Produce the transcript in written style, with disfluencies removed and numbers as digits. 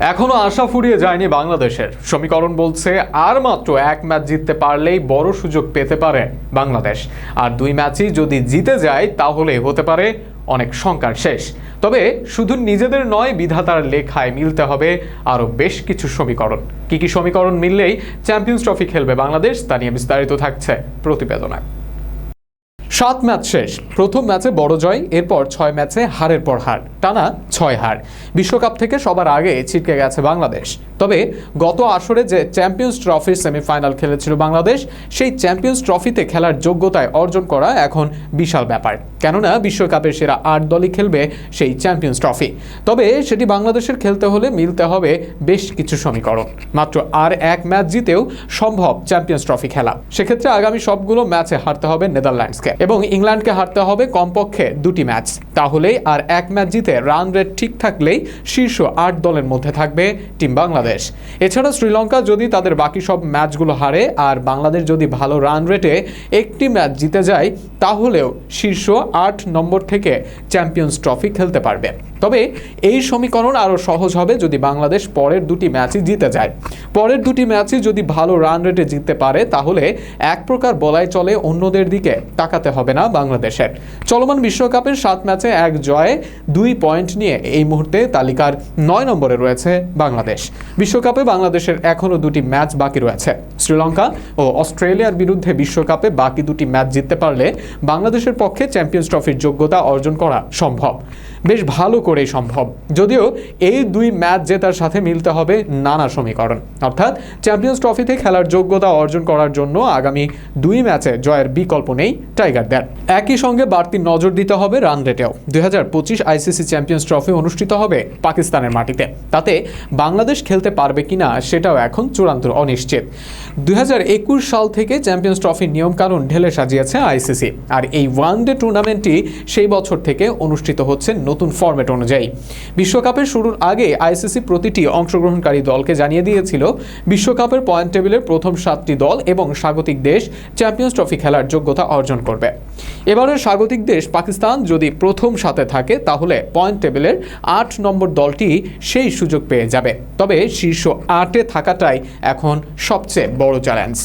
এখনো আশা ফুরিয়ে যায়নি বাংলাদেশের। সমীকরণ বলছে আর মাত্র এক ম্যাচ জিততে পারলেই বড় সুযোগ পেতে পারে বাংলাদেশ। আর দুই ম্যাচই যদি জিতে যায় তাহলে হতে পারে অনেক শঙ্কার শেষ। তবে শুধু নিজেদের নয়, বিধাতার লেখায় মিলতে হবে আরও বেশ কিছু সমীকরণ। কি সমীকরণ মিললেই চ্যাম্পিয়ন্স ট্রফি খেলবে বাংলাদেশ, তা নিয়ে বিস্তারিত থাকছে প্রতিবেদনায়। 7 ম্যাচ শেষ, প্রথম ম্যাচে বড় জয়, এরপর 6 ম্যাচে হারের পর হার, টানা 6 হার। বিশ্বকাপ থেকে সবার আগে ছিটকে গেছে বাংলাদেশ। তবে গত আসরে যে চ্যাম্পিয়ন্স ট্রফির সেমিফাইনাল খেলেছিল বাংলাদেশ, সেই চ্যাম্পিয়ন্স ট্রফিতে খেলার যোগ্যতায় অর্জন করা এখন বিশাল ব্যাপার। কেননা বিশ্বকাপের সেরা 8 দলই খেলবে সেই চ্যাম্পিয়ন্স ট্রফি। তবে সেটি বাংলাদেশের খেলতে হলে মিলতে হবে বেশ কিছু সমীকরণ। মাত্র আর এক ম্যাচ জিতেও সম্ভব চ্যাম্পিয়ন্স ট্রফি খেলা। সেক্ষেত্রে আগামী সবগুলো ম্যাচে হারতে হবে নেদারল্যান্ডসকে এবং ইংল্যান্ডকে হারতে হবে কমপক্ষে 2টি ম্যাচ। তাহলেই আর এক ম্যাচ জিতে রান রেট ঠিক থাকলেই শীর্ষ 8 দলের মধ্যে থাকবে টিম বাংলাদেশ। এছাড়া শ্রীলঙ্কা যদি তাদের বাকি সব ম্যাচগুলো হারে আর বাংলাদেশ যদি ভালো রান রেটে একটি ম্যাচ জিতে যায়, তাহলেও শীর্ষ 8 নম্বর থেকে চ্যাম্পিয়ন্স ট্রফি খেলতে পারবে। তবে এই সমীকরণ আরও সহজ হবে যদি বাংলাদেশ পরের 2টি ম্যাচই জিতে যায়। পরের 2টি ম্যাচই যদি ভালো রান রেটে জিততে পারে, তাহলে এক প্রকার বলাই চলে অন্যদের দিকে তাকাতে হবে না বাংলাদেশের। চলমান বিশ্বকাপের 7 ম্যাচে 1 জয়ে 2 পয়েন্ট নিয়ে এই মুহূর্তে তালিকার 9 নম্বরে রয়েছে বাংলাদেশ। বিশ্বকাপে বাংলাদেশের এখনও 2টি ম্যাচ বাকি রয়েছে। শ্রীলঙ্কা ও অস্ট্রেলিয়ার বিরুদ্ধে বিশ্বকাপে বাকি 2টি ম্যাচ জিততে পারলে বাংলাদেশের পক্ষে চ্যাম্পিয়ন্স ট্রফির যোগ্যতা অর্জন করা সম্ভব, বেশ ভালো করেই সম্ভব। যদিও এই 2 ম্যাচ জেতার সাথে মিলতে হবে নানা সমীকরণ। অর্থাৎ চ্যাম্পিয়ন্স ট্রফিতে খেলার যোগ্যতা অর্জন করার জন্য আগামী 2 ম্যাচে জয়ের বিকল্প নেই টাইগারদের। একই সঙ্গে বাড়তি নজর দিতে হবে রান রেটেও। 2025 আইসিসি চ্যাম্পিয়ন্স ট্রফি অনুষ্ঠিত হবে পাকিস্তানের মাটিতে। তাতে বাংলাদেশ খেলতে পারবে কিনা সেটাও এখন চূড়ান্ত অনিশ্চিত। 2021 সাল থেকে চ্যাম্পিয়ন্স ট্রফির নিয়মকানুন ঢেলে সাজিয়েছে আইসিসি। আর এই ওয়ানডে টুর্নামেন্টটি সেই বছর থেকে অনুষ্ঠিত হচ্ছে নতুন ফরম্যাট অনুযায়ী। বিশ্বকাপের শুরুর আগে আইসিসি প্রতিটি অংশগ্রহণকারী দলকে জানিয়ে দিয়েছিল বিশ্বকাপের পয়েন্ট টেবিলের প্রথম 7টি দল এবং স্বাগতিক দেশ চ্যাম্পিয়ন্স ট্রফি খেলার যোগ্যতা অর্জন করবে। এবারের স্বাগতিক দেশ পাকিস্তান যদি প্রথম 7-এ থাকে, তাহলে পয়েন্ট টেবিলের 8 নম্বর দলটি সেই সুযোগ পেয়ে যাবে। তবে শীর্ষ 8-এ থাকাটাই এখন সবচেয়ে বড় চ্যালেঞ্জ।